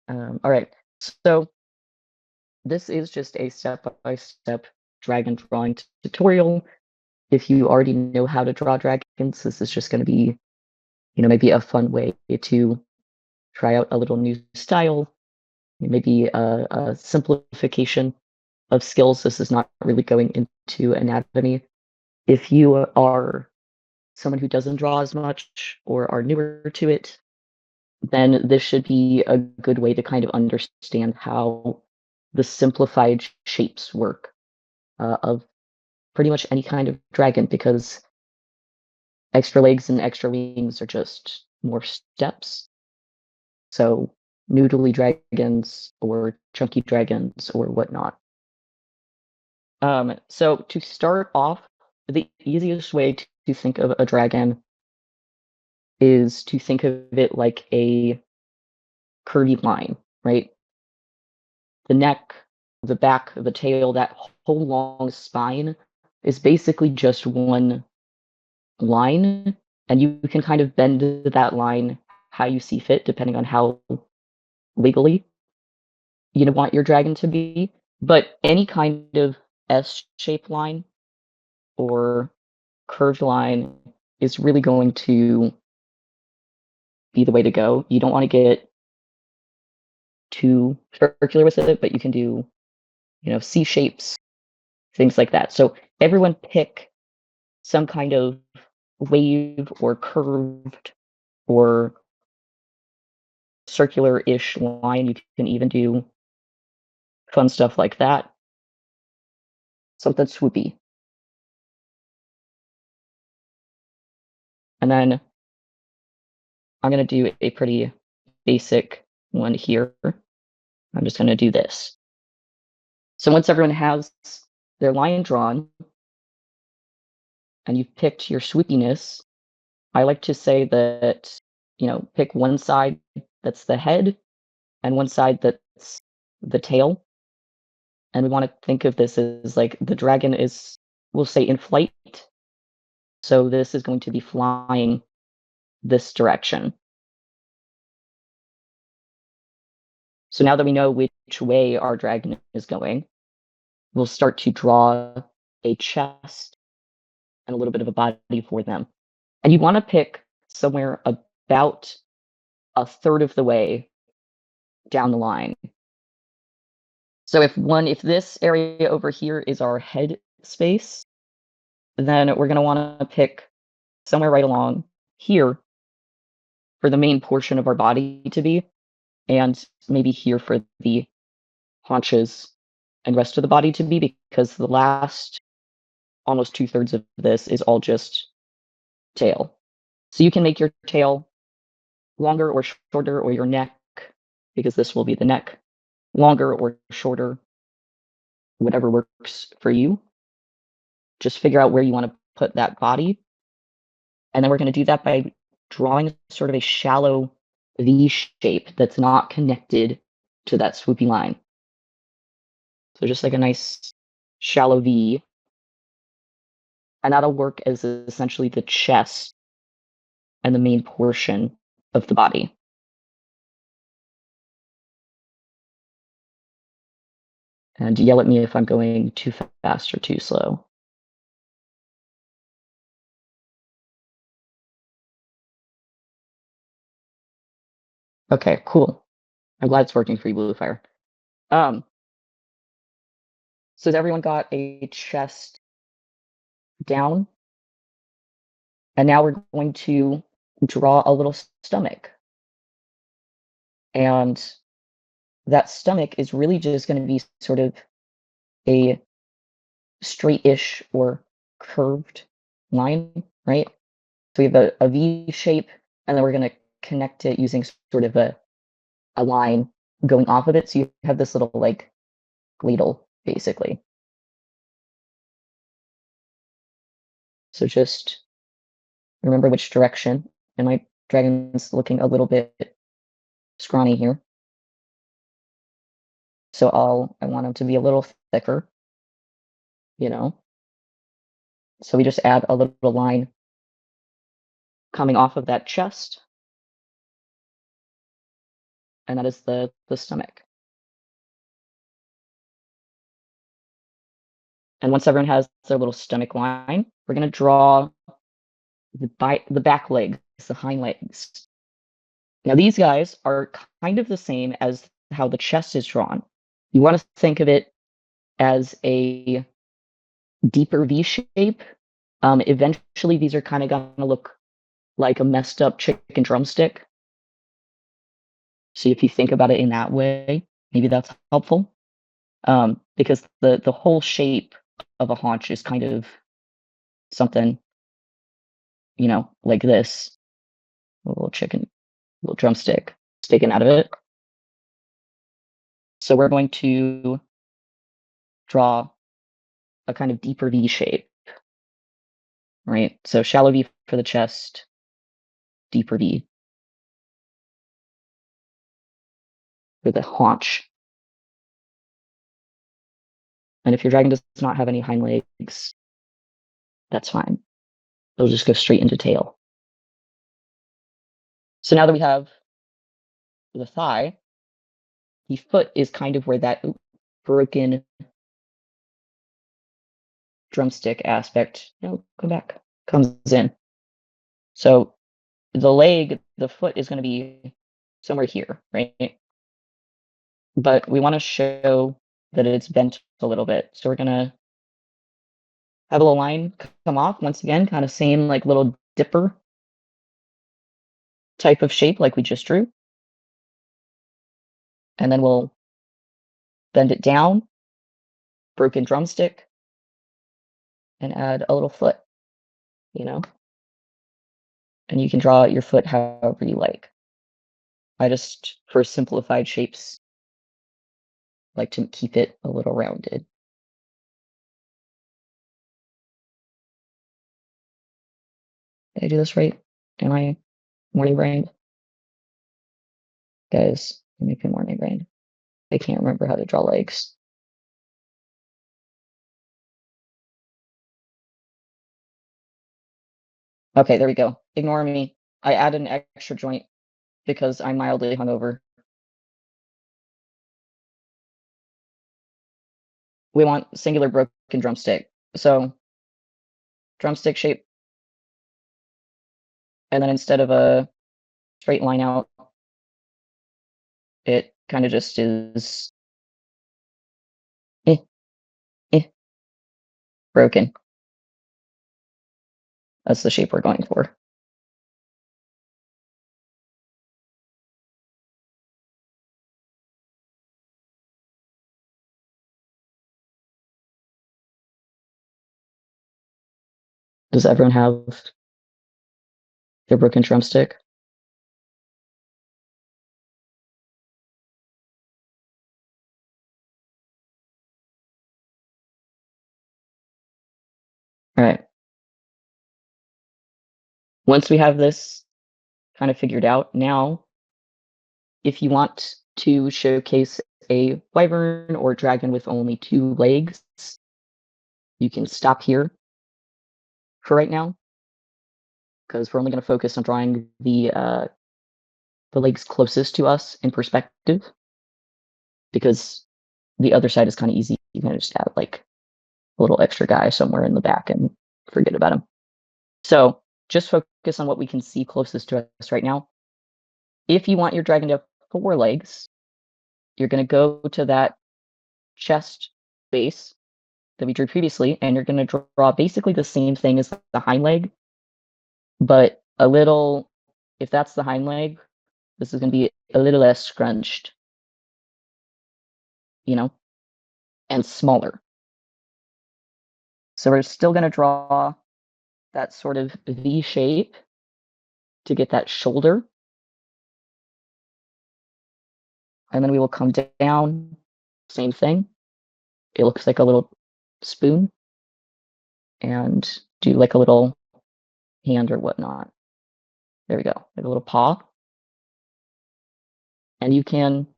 All right. So this is just a step-by-step dragon drawing tutorial. If you already know how to draw dragons, this is just going to be, maybe a fun way to try out a little new style, maybe a simplification of skills. This is not really going into anatomy. If you are someone who doesn't draw as much or are newer to it, then this should be a good way to kind of understand how the simplified shapes work of pretty much any kind of dragon, because extra legs and extra wings are just more steps. So noodly dragons or chunky dragons or whatnot. So to start off, the easiest way to think of a dragon is to think of it like a curvy line, right? The neck, the back, the tail, that whole long spine is basically just one line, and you can kind of bend that line how you see fit, depending on how legally you want your dragon to be. But any kind of S-shaped line or curved line is really going to be the way to go. You don't want to get too circular with it, but you can do, C shapes, things like that. So everyone pick some kind of wave or curved or circular-ish line. You can even do fun stuff like that. Something swoopy. And then I'm going to do a pretty basic one here. I'm just going to do this. So once everyone has their line drawn and you've picked your swoopiness, I like to say that, pick one side that's the head and one side that's the tail. And we want to think of this as like the dragon is, we'll say, in flight. So this is going to be flying this direction. So now that we know which way our dragon is going, we'll start to draw a chest and a little bit of a body for them. And you want to pick somewhere about a third of the way down the line. So if this area over here is our head space, then we're going to want to pick somewhere right along here for the main portion of our body to be, and maybe here for the haunches and rest of the body to be, because the last almost 2/3 of this is all just tail. So you can make your tail longer or shorter, or your neck, because this will be the neck, longer or shorter, whatever works for you. Just figure out where you want to put that body. And then we're going to do that by drawing sort of a shallow V shape that's not connected to that swoopy line. So just like a nice shallow V. And that'll work as essentially the chest and the main portion of the body. And yell at me if I'm going too fast or too slow. Okay, cool. I'm glad it's working for you, Bluefire. Um, so has everyone got a chest down? And now we're going to draw a little stomach. And that stomach is really just going to be sort of a straight-ish or curved line, right? So we have a V shape, and then we're going to connect it using sort of a line going off of it. So you have this little like ladle, basically. So just remember which direction. And my dragon's looking a little bit scrawny here. So I want him to be a little thicker, you know. So we just add a little line coming off of that chest. and that is the stomach. And once everyone has their little stomach line, we're gonna draw the back legs, the hind legs. Now these guys are kind of the same as how the chest is drawn. You want to think of it as a deeper V shape. Eventually, these are kind of going to look like a messed up chicken drumstick. So if you think about it in that way, maybe that's helpful. Because the whole shape of a haunch is kind of something, like this. A little chicken, little drumstick sticking out of it. So we're going to draw a kind of deeper V shape, right? So shallow V for the chest, deeper V for the haunch. And if your dragon does not have any hind legs, that's fine. It'll just go straight into tail. So now that we have the thigh, the foot is kind of where that broken drumstick aspect, no, come back, comes in. So the foot is going to be somewhere here, right? But we want to show that it's bent a little bit. So we're going to have a little line come off once again, kind of same like little dipper type of shape like we just drew. And then we'll bend it down, broken drumstick, and add a little foot, and you can draw your foot however you like. I just, for simplified shapes, like to keep it a little rounded. Did I do this right? Am I morning brained? Guys, I'm making morning brained. I can't remember how to draw legs. Okay, there we go. Ignore me. I added an extra joint because I'm mildly hungover. We want singular broken drumstick. So drumstick shape. And then instead of a straight line out, it kind of just is eh, eh, broken. That's the shape we're going for. Does everyone have their broken drumstick? All right. Once we have this kind of figured out, now, if you want to showcase a wyvern or dragon with only 2 legs, you can stop here for right now, because we're only going to focus on drawing the legs closest to us in perspective, because the other side is kind of easy. You can just add like a little extra guy somewhere in the back and forget about him. So just focus on what we can see closest to us right now. If you want your dragon to have 4 legs, you're going to go to that chest base that we drew previously, and you're going to draw basically the same thing as the hind leg, but a little, if that's the hind leg, this is going to be a little less scrunched, and smaller. So we're still going to draw that sort of V shape to get that shoulder. And then we will come down, same thing. It looks like a little spoon, and do like a little hand or whatnot. There we go, like a little paw. And you can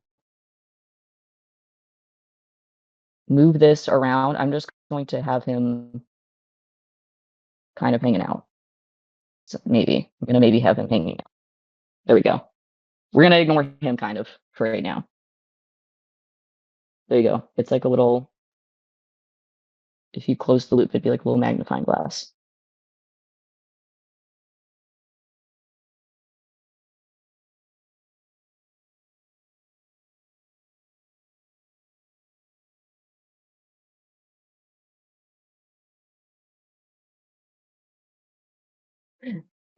move this around. I'm just going to have him kind of hanging out. So I'm going to maybe have him hanging out. There we go. We're gonna ignore him kind of for right now. There you go. It's like a little if you close the loop, it'd be like a little magnifying glass.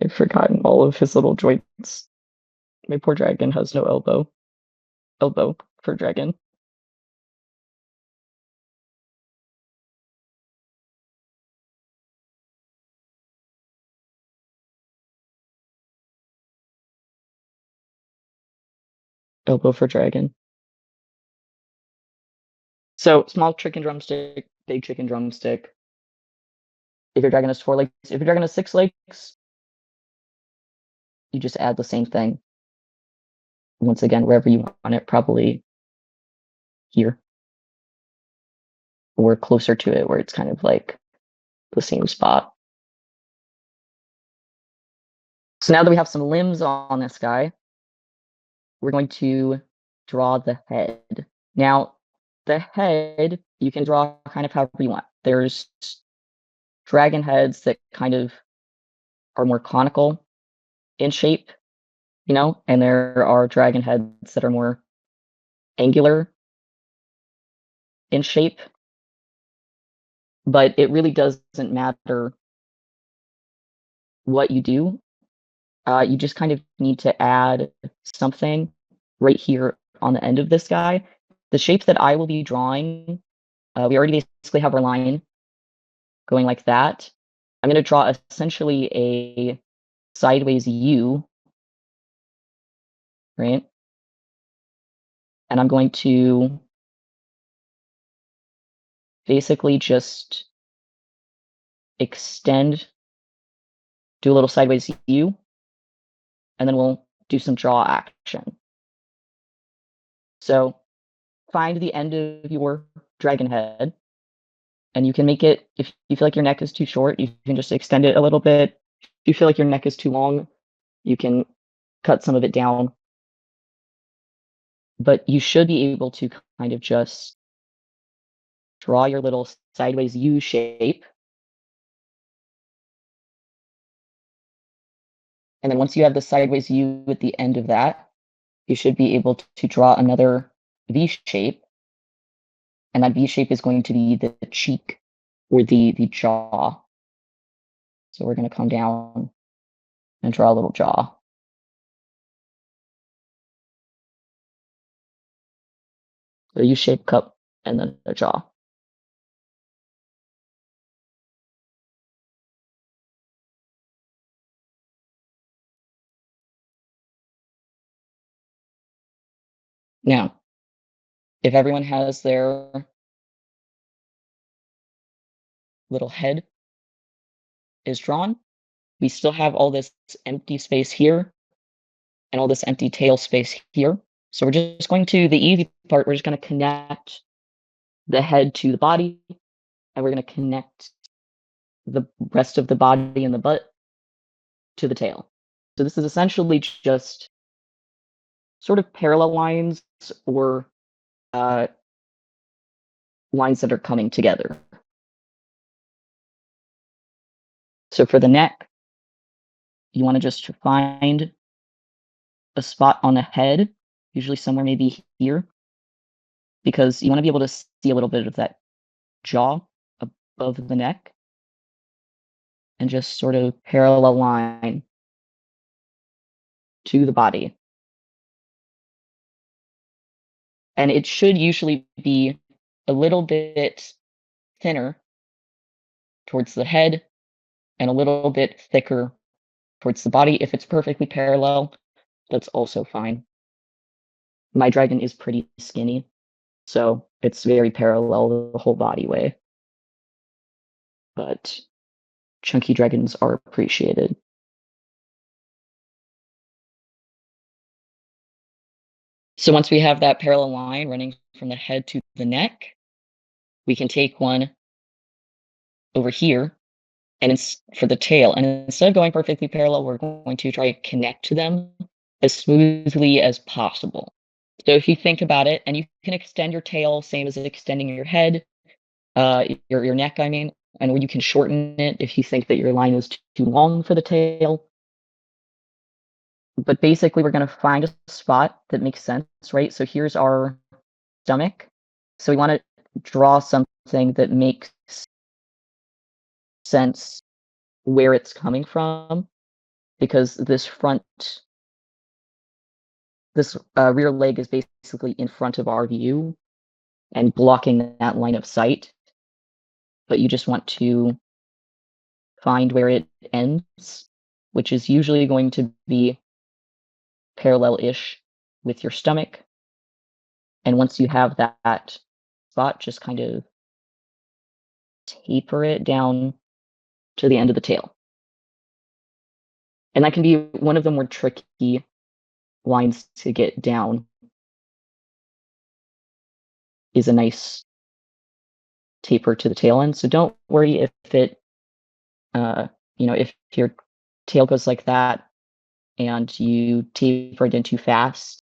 I've forgotten all of his little joints. My poor dragon has no elbow. Elbow for dragon. Elbow for dragon. So small chicken drumstick, big chicken drumstick. If your dragon has 4 legs, if your dragon has 6 legs, you just add the same thing. Once again, wherever you want it, probably here. Or closer to it where it's kind of like the same spot. So now that we have some limbs on this guy, we're going to draw the head. Now, the head, you can draw kind of however you want. There's dragon heads that kind of are more conical in shape, and there are dragon heads that are more angular in shape. But it really doesn't matter what you do. You just kind of need to add something right here on the end of this guy. The shape that I will be drawing, we already basically have our line going like that. I'm going to draw essentially a sideways U, right? And I'm going to basically just extend, do a little sideways U, and then we'll do some draw action. So find the end of your dragon head, and you can make it, if you feel like your neck is too short, you can just extend it a little bit. If you feel like your neck is too long, you can cut some of it down. But you should be able to kind of just draw your little sideways U shape. And then once you have the sideways U at the end of that, you should be able to draw another V shape. And that V shape is going to be the cheek or the jaw. So we're going to come down and draw a little jaw. So U-shaped cup and then a jaw. Now, if everyone has their little head is drawn, we still have all this empty space here and all this empty tail space here. So we're just going to, the easy part, we're just going to connect the head to the body, and we're going to connect the rest of the body and the butt to the tail. So this is essentially just sort of parallel lines or lines that are coming together. So for the neck, you want to just find a spot on the head, usually somewhere maybe here, because you want to be able to see a little bit of that jaw above the neck, and just sort of parallel line to the body. And it should usually be a little bit thinner towards the head and a little bit thicker towards the body. If it's perfectly parallel, that's also fine. My dragon is pretty skinny, so it's very parallel the whole body way. But chunky dragons are appreciated. So once we have that parallel line running from the head to the neck, we can take one over here and for the tail. And instead of going perfectly parallel, we're going to try to connect to them as smoothly as possible. So if you think about it, and you can extend your tail, same as extending your head, your neck, I mean, and you can shorten it if you think that your line is too long for the tail. But basically, we're gonna find a spot that makes sense, right? So here's our stomach. So we wanna draw something that makes sense where it's coming from, because this rear leg is basically in front of our view and blocking that line of sight, but you just want to find where it ends, which is usually going to be parallel-ish with your stomach. And once you have that spot, just kind of taper it down to the end of the tail. And that can be one of the more tricky lines to get down, is a nice taper to the tail end. So don't worry if it, uh, if your tail goes like that and you taper it in too fast,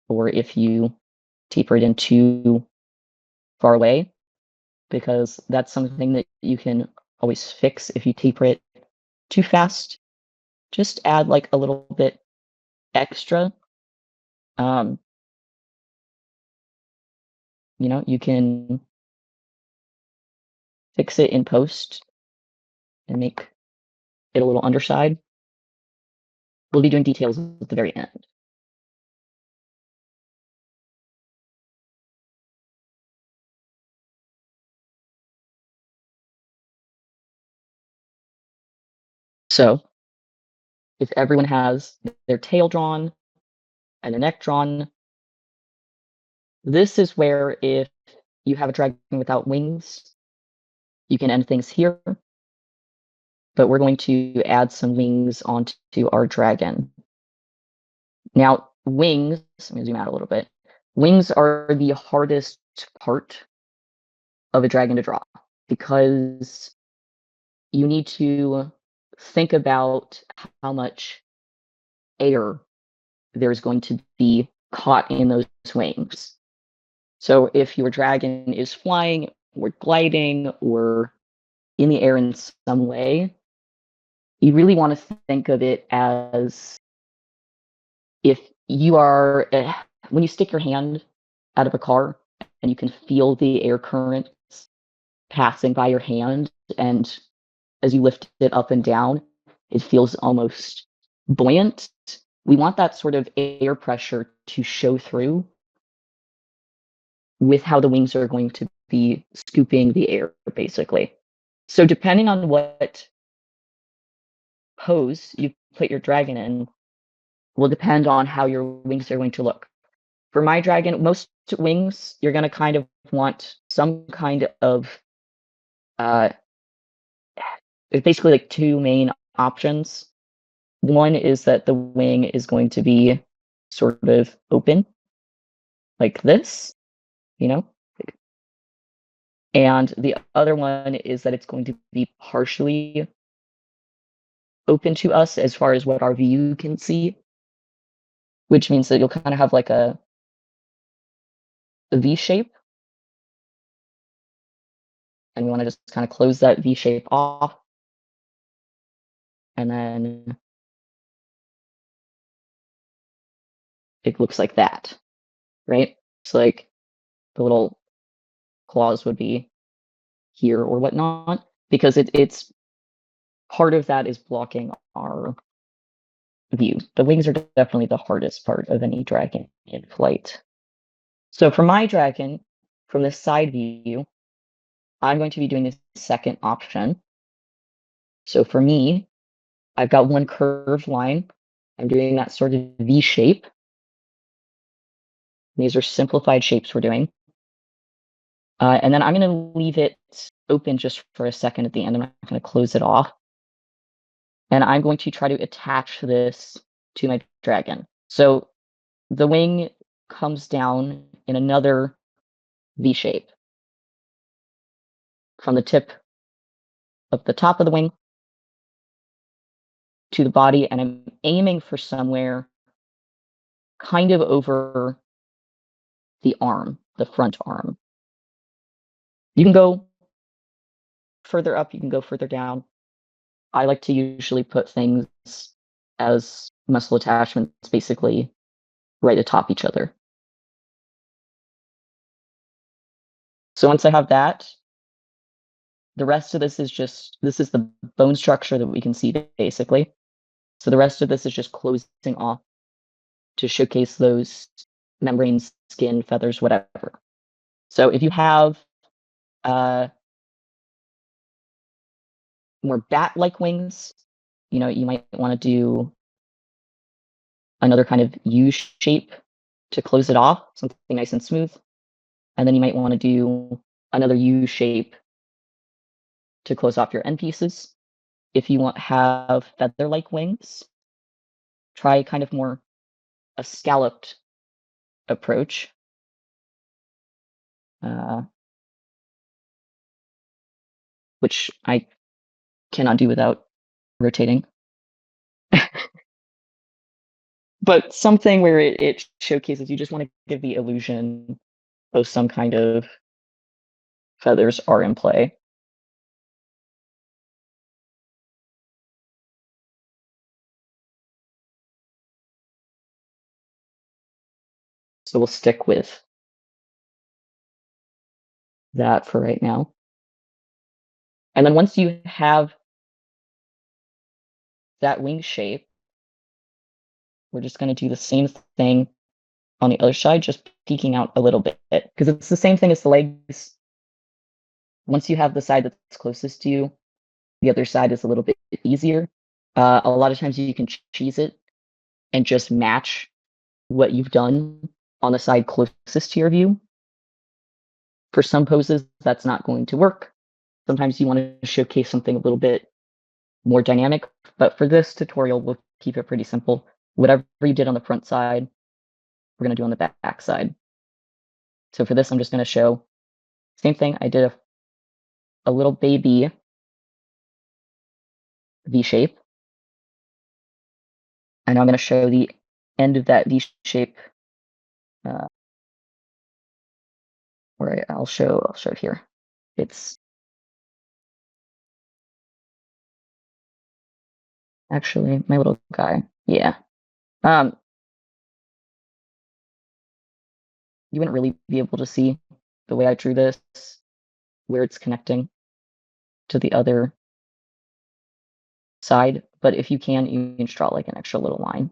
or if you taper it in too far away, because that's something that you can always fix if you taper it too fast. Just add like a little bit extra. Um, you can fix it in post and make it a little underside. We'll be doing details at the very end. So if everyone has their tail drawn and the neck drawn, this is where, if you have a dragon without wings, you can end things here, but we're going to add some wings onto our dragon. Now, wings, let me zoom out a little bit. Wings are the hardest part of a dragon to draw, because you need to think about how much air there's going to be caught in those wings. So if your dragon is flying or gliding or in the air in some way, you really want to think of it as, if you are, when you stick your hand out of a car and you can feel the air currents passing by your hand, and as you lift it up and down, it feels almost buoyant. We want that sort of air pressure to show through with how the wings are going to be scooping the air, basically. So depending on what pose you put your dragon in will depend on how your wings are going to look. For my dragon, most wings, you're going to kind of want some kind of, uh, there's basically like two main options. One is that the wing is going to be sort of open, like this, you know? And the other one is that it's going to be partially open to us as far as what our view can see, which means that you'll kind of have like a V shape, and we want to just kind of close that V shape off, and then it looks like that, right? It's like the little claws would be here or whatnot, because it's part of that is blocking our view. The wings are definitely the hardest part of any dragon in flight. So for my dragon, from the side view, I'm going to be doing the second option. So for me, I've got one curved line. I'm doing that sort of V shape. These are simplified shapes we're doing. And then I'm going to leave it open just for a second at the end. I'm not going to close it off. And I'm going to try to attach this to my dragon. So the wing comes down in another V shape from the tip of the top of the wing to the body, and I'm aiming for somewhere kind of over the arm, the front arm. You can go further up, you can go further down. I like to usually put things as muscle attachments basically right atop each other. So once I have that, the rest of this is just this is the bone structure that we can see basically. So the rest of this is just closing off to showcase those membranes, skin, feathers, whatever. So if you have uh, more bat-like wings, you might want to do another kind of U shape to close it off, something nice and smooth. And then you might want to do another U shape to close off your end pieces. If you want have feather-like wings, try kind of more a scalloped approach. Uh, which I cannot do without rotating. But something where it showcases you just want to give the illusion of some kind of feathers are in play. So we'll stick with that for right now. And then once you have that wing shape, we're just going to do the same thing on the other side, just peeking out a little bit because it's the same thing as the legs. Once you have the side that's closest to you, the other side is a little bit easier. A lot of times you can cheese it and just match what you've done on the side closest to your view. For some poses, that's not going to work. Sometimes you want to showcase something a little bit more dynamic, but for this tutorial, we'll keep it pretty simple. Whatever you did on the front side, we're going to do on the back side. So for this, I'm just going to show same thing. I did a little baby V shape, and I'm going to show the end of that V shape, where I'll show it here. It's actually my little guy. Yeah. Um, you wouldn't really be able to see the way I drew this, where it's connecting to the other side, but if you can just draw like an extra little line.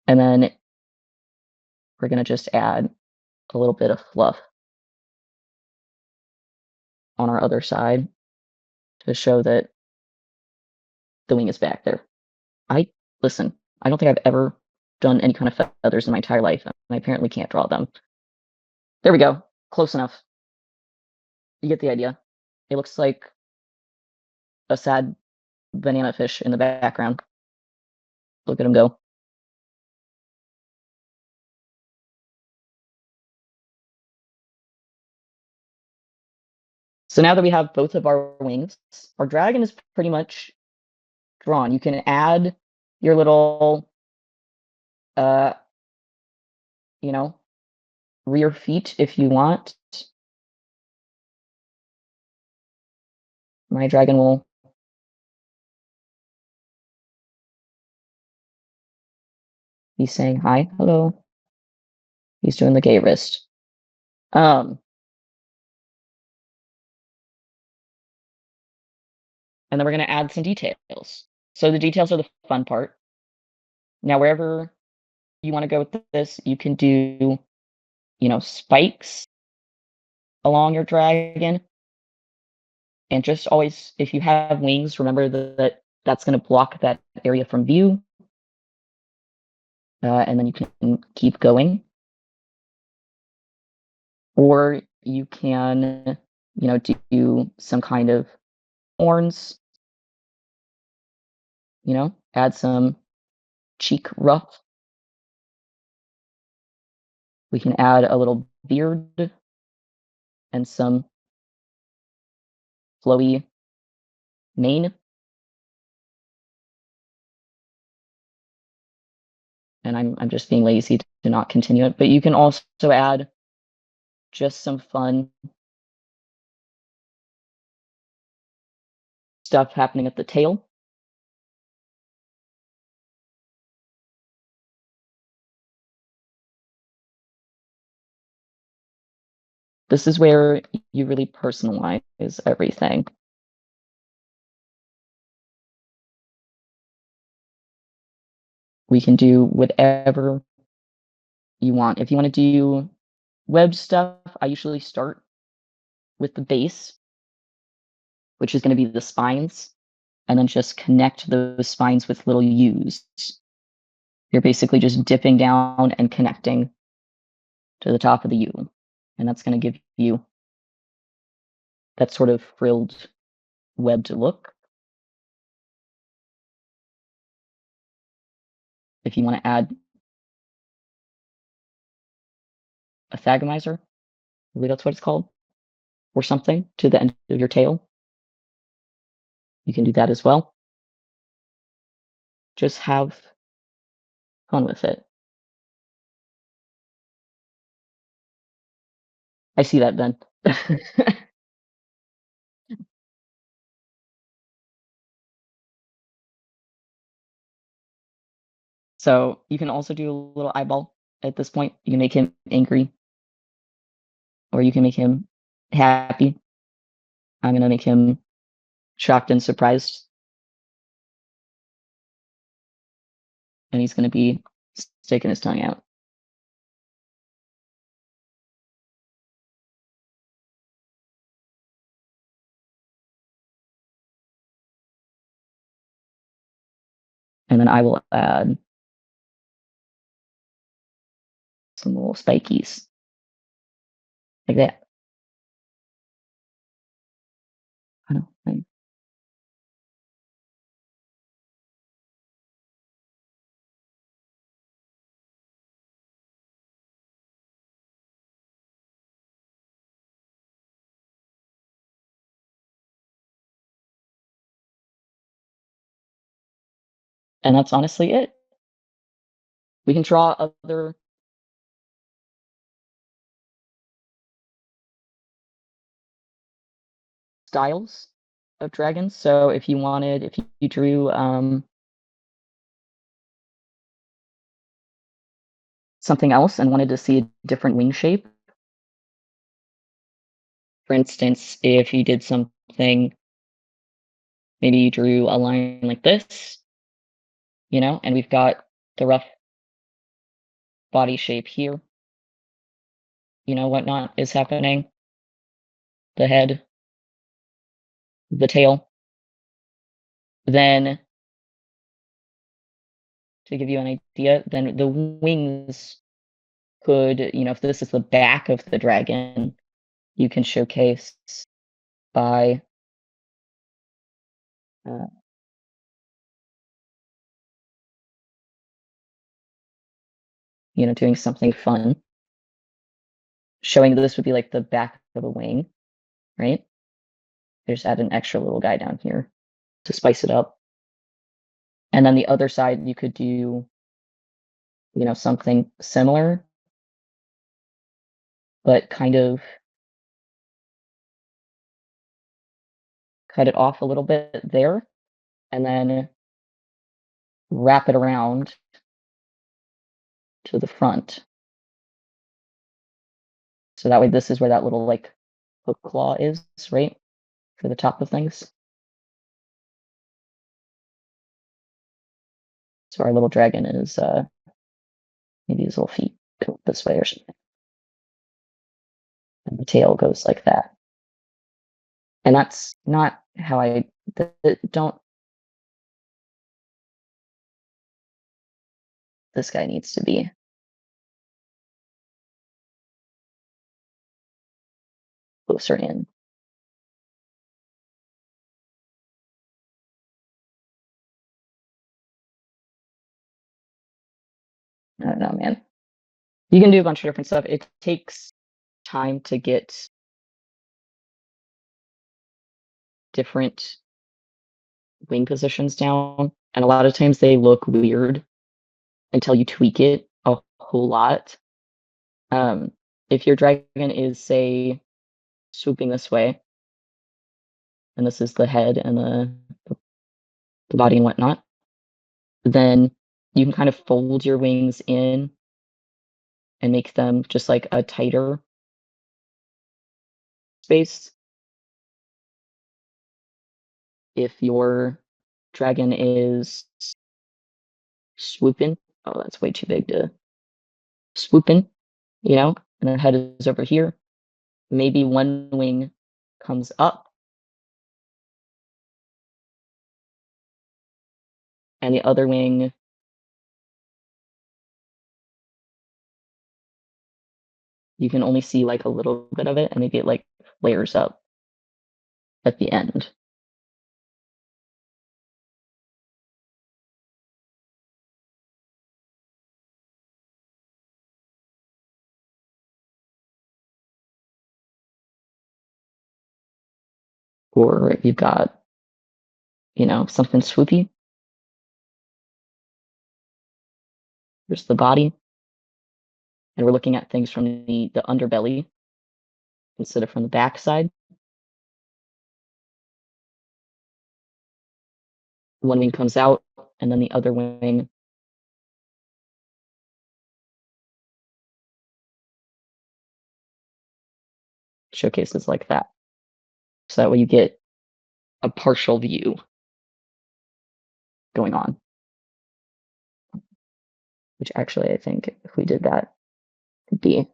And then we're gonna just add a little bit of fluff on our other side to show that the wing is back there. Listen, I don't think I've ever done any kind of feathers in my entire life, and I apparently can't draw them. There we go. Close enough. You get the idea. It looks like a sad banana fish in the background. Look at him go. So now that we have both of our wings, our dragon is pretty much drawn. You can add your little, uh, you know, rear feet if you want. My dragon will be saying hi, hello. He's doing the gay wrist. Um, and then we're going to add some details. So the details are the fun part. Now, wherever you want to go with this, you can do, spikes along your dragon. And just always, if you have wings, remember that that's going to block that area from view. And then you can keep going. Or you can, do some kind of horns, add some cheek ruff. We can add a little beard and some flowy mane. and I'm just being lazy to not continue it. But you can also add just some fun stuff happening at the tail. This is where you really personalize everything. We can do whatever you want. If you wanna do web stuff, I usually start with the base, which is gonna be the spines, and then just connect those spines with little U's. You're basically just dipping down and connecting to the top of the U, and that's gonna give you that sort of frilled webbed look. If you wanna add a thagomizer, I believe that's what it's called, or something to the end of your tail, you can do that as well. Just have fun with it. I see that, Ben. So, you can also do a little eyeball at this point. You can make him angry, or you can make him happy. I'm gonna make him shocked and surprised, and he's gonna be sticking his tongue out. And then I will add some little spikies like that. I don't know. And that's honestly it. We can draw other styles of dragons. So if you drew something else and wanted to see a different wing shape, for instance, if you did something, maybe you drew a line like this, and we've got the rough body shape here, whatnot is happening, the head, the tail. Then, to give you an idea, then the wings could, if this is the back of the dragon, you can showcase by, uh, doing something fun, showing that this would be like the back of a wing, right? Just add an extra little guy down here to spice it up. And then the other side, you could do, something similar, but kind of cut it off a little bit there, and then wrap it around to the front. So that way, this is where that little like hook claw is, right? For the top of things. So our little dragon is maybe his little feet go this way or something. And the tail goes like that. And that's not how don't, this guy needs to be closer in. I don't know, man. You can do a bunch of different stuff. It takes time to get different wing positions down, and a lot of times they look weird until you tweak it a whole lot. Um, if your dragon is, say, swooping this way, and this is the head and the body and whatnot, then you can kind of fold your wings in and make them just like a tighter space. If your dragon is swooping, oh, that's way too big to swooping, and the head is over here. Maybe one wing comes up and the other wing, you can only see like a little bit of it, and maybe it like flares up at the end. Or you've got, something swoopy. There's the body, and we're looking at things from the underbelly instead of from the backside. One wing comes out, and then the other wing showcases like that. So that way you get a partial view going on. Which actually, I think if we did that, it'd be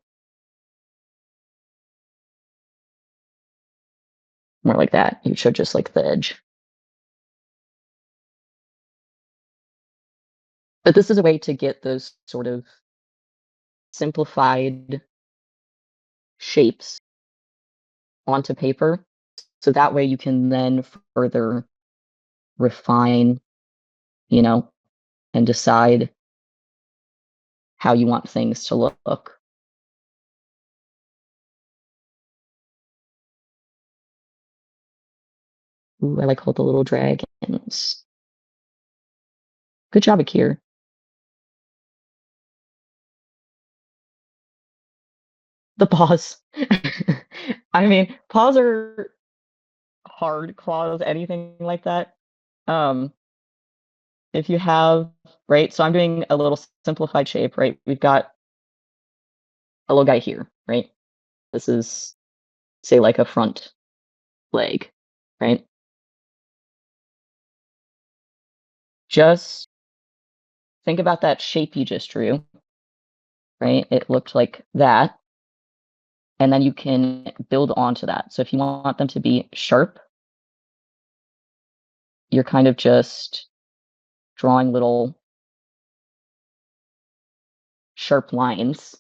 more like that. You show just like the edge. But this is a way to get those sort of simplified shapes onto paper. So that way you can then further refine, and decide how you want things to look. Ooh, I like all the little dragons. Good job, Akir. The paws. I mean, paws are hard claws, anything like that. Um, if you have, right, so I'm doing a little simplified shape, right? We've got a little guy here, right? This is, say, like a front leg, right? Just think about that shape you just drew, right? It looked like that. And then you can build onto that. So if you want them to be sharp, you're kind of just drawing little sharp lines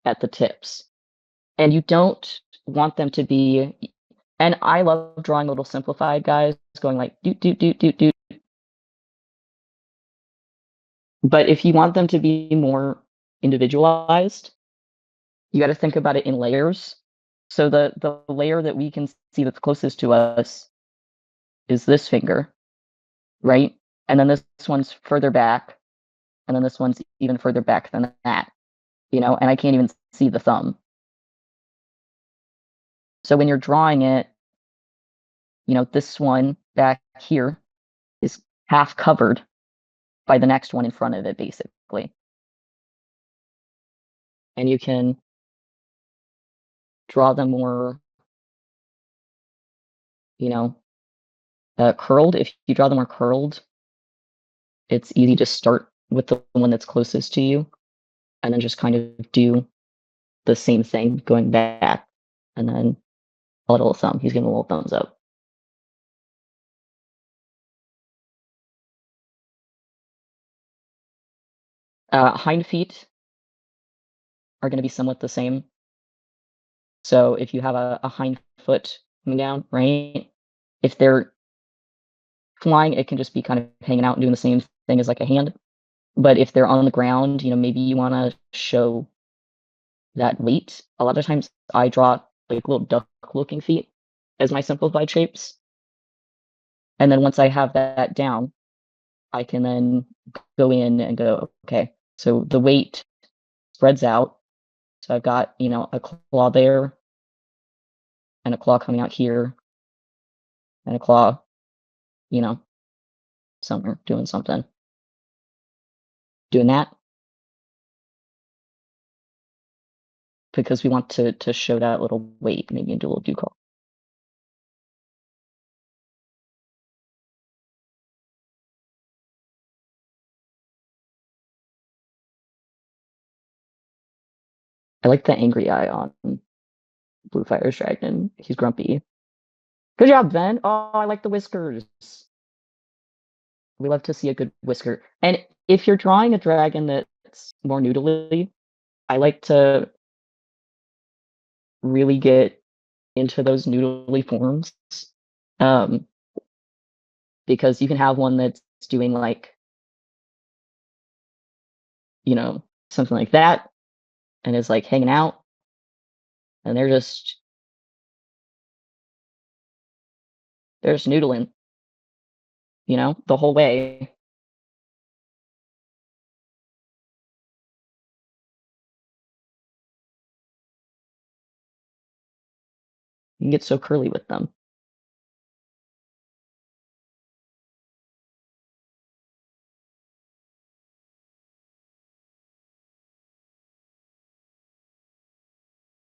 at the tips. And you don't want them to be, and I love drawing little simplified guys going like doot, doot, doot, doot, doot. But if you want them to be more individualized, you got to think about it in layers. So the layer that we can see that's closest to us is this finger, right? And then this one's further back, and then this one's even further back than that, and I can't even see the thumb. So when you're drawing it, this one back here is half covered by the next one in front of it, basically. And you can draw them more, curled. If you draw them more curled, it's easy to start with the one that's closest to you and then just kind of do the same thing going back. And then a little thumb. He's giving a little thumbs up. Hind feet are going to be somewhat the same. So if you have a hind foot coming down, right? If they're flying, it can just be kind of hanging out and doing the same thing as like a hand. But if they're on the ground, maybe you want to show that weight. A lot of times I draw like little duck-looking feet as my simplified shapes. And then once I have that down, I can then go in and go, okay, so the weight spreads out. So I've got, a claw there and a claw coming out here and a claw, you know, somewhere doing something. Doing that because we want to show that little weight, maybe into a little dew claw. I like the angry eye on Blue Fire's dragon. He's grumpy. Good job, Ben. Oh, I like the whiskers. We love to see a good whisker. And if you're drawing a dragon that's more noodly, I like to really get into those noodly forms. Um, because you can have one that's doing like, something like that and is like hanging out and they're just noodling, the whole way. You can get so curly with them.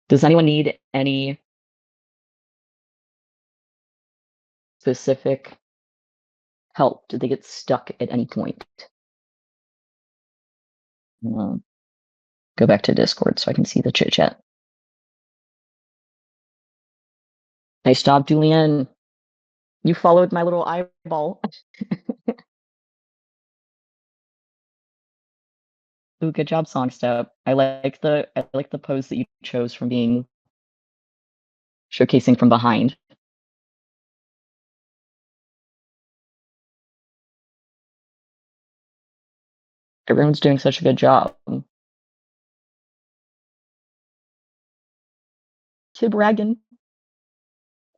Does anyone need any specific help? Did they get stuck at any point? Um, Go back to Discord so I can see the chit chat. Nice job, Julian. You followed my little eyeball. Ooh, good job, Songstep. I like the pose that you chose from being showcasing from behind. Everyone's doing such a good job. Tibragon.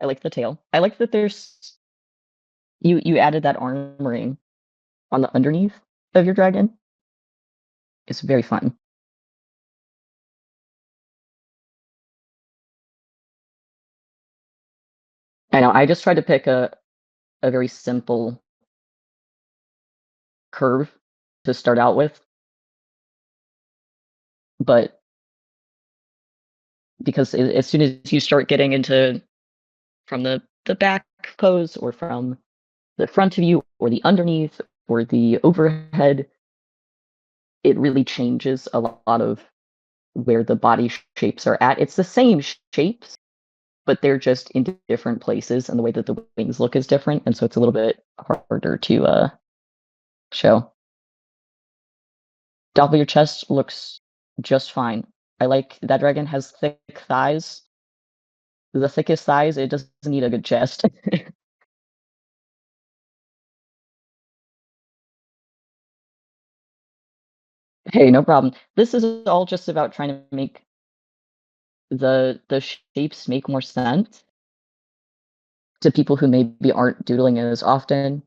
I like the tail. I like that you added that armoring on the underneath of your dragon. It's very fun. I know. I just tried to pick a very simple curve to start out with, but because as soon as you start getting into from the back pose or from the front of you or the underneath or the overhead, it really changes a lot of where the body shapes are at. It's the same shapes, but they're just in different places, and the way that the wings look is different, and so it's a little bit harder to show. Top of your chest looks just fine. I like that dragon has thick thighs. The thickest thighs, it doesn't need a good chest. Hey, no problem. This is all just about trying to make the shapes make more sense to people who maybe aren't doodling as often.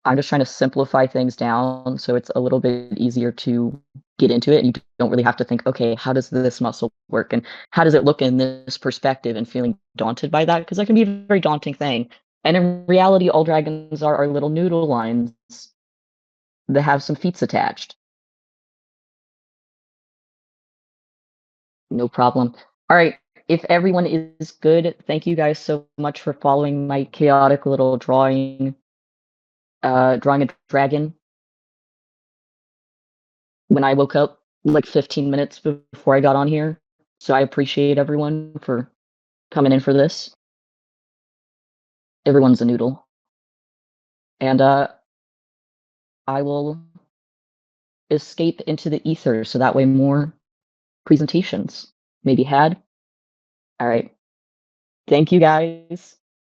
I'm just trying to simplify things down so it's a little bit easier to get into it. And you don't really have to think, okay, how does this muscle work? And how does it look in this perspective and feeling daunted by that? Because that can be a very daunting thing. And in reality, all dragons are little noodle lines that have some feet attached. No problem. All right. If everyone is good, thank you guys so much for following my chaotic little drawing a dragon when I woke up like 15 minutes before I got on here. So I appreciate everyone for coming in for this. Everyone's a noodle. And I will escape into the ether so that way more presentations may be had. All right. Thank you guys.